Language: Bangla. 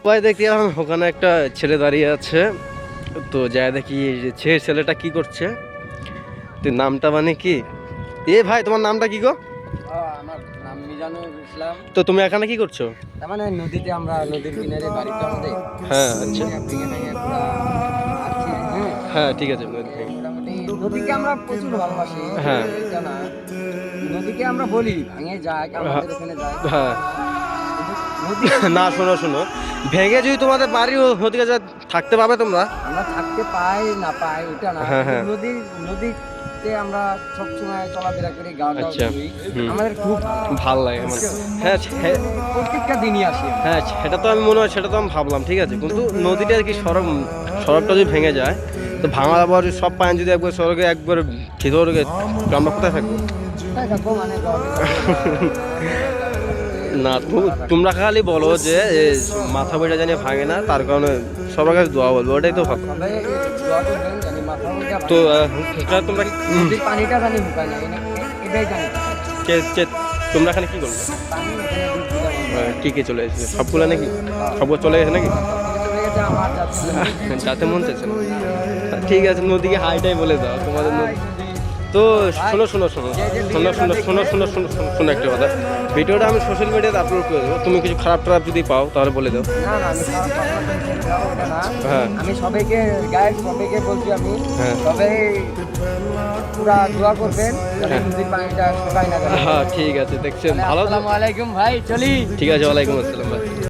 ভাই দেখতে এখন ওখানে একটা ছেলে দাঁড়িয়ে আছে, তো যাই দেখি ছেলেটা কি করছে। তো নামটা মানে কি, এ ভাই তোমার নামটা কি গো? আমার নাম মিজানুর ইসলাম। তো তুমি এখানে কি করছো? তার মানে নদীতে আমরা নদীর কিনারে বাড়িটা আমাদের। হ্যাঁ আচ্ছা, ভেঙে ভেঙে পুরা আসছি। হ্যাঁ হ্যাঁ ঠিক আছে। মোটামুটি নদীকে আমরা প্রচুর ভালোবাসি। হ্যাঁ। এটা না, নদীকে আমরা বলি ভেঙে যাক, আমাদের ওখানে যায়। হ্যাঁ নদী না শোনো শোনো, ভেঙে যদি তোমাদের বাড়ি ওদিকে যা থাকতে পাবে তোমরা? আমরা থাকতে পাই না পাই এটা না, হ্যাঁ, হ্যাঁ। নদীতে আমরা সবসময় চলাফেরা করি, গাওয়া আচ্ছা, করি। হুম। আমাদের খুব ভাল লাগে আমার। হ্যাঁ প্রত্যেকটা দিনই আসি আমরা। হ্যাঁ সেটা তো আমি মনে হয়, সেটা তো আমি ভাবলাম, ঠিক আছে, কিন্তু নদীটা আর কি সড়কটা যদি ভেঙে যায়, তো ভাঙার পর সব পানি যদি একবার সড়কে একবার ভিতরে গিয়ে, তো আমরা কোথায় থাকবো? তাই থাকবো মানে না তোমরা খালি বলো যে মাথা বইটা জানি ভাঙে না, তার কারণে সবার কাছে দোয়া বলবো, ওটাই তো ভালো। সবাই দোয়া করবেন জানি মাথা উল্টা তো এটা তোমরা নদীর পানিটা জানি ঢুকায় না, এটাই জানি। তোমরা এখানে কি করলে? পানি এখানে ডুব দিতে হবে। কি কি চলে এসেছে সবগুলো নাকি? সবগুলো চলে গেছে নাকি? চলে গেছে আমার যাচ্ছে। যাতে মন চাইছে না। ঠিক আছে, নদীকে হাইটাই বলে দাও তোমাদের নদী। তো শোনো শোনো শোনো শোনো শোনো শোনো শোনো শোনো শোনো শোনো একটা কথা, ভিডিওটা আমি সোশ্যাল মিডিয়াতে আপলোড করে দেবো, তুমি কিছু খারাপ টারাপ যদি পাও তাহলে বলে দাও। না না, আমি খারাপ কথা বলছি না, ওটা না। হ্যাঁ। আমি সবাইকে গাইড সবাইকে বলছি, আমি হ্যাঁ। সবাই পুরা দোয়া করবেন যাতে নদীর পানিটা শুকায় না যায়। হ্যাঁ ঠিক আছে, দেখছেন ভালো। আসসালামু আলাইকুম ভাই, চলি। ঠিক আছে, ওয়ালাইকুম আসসালাম ভাই।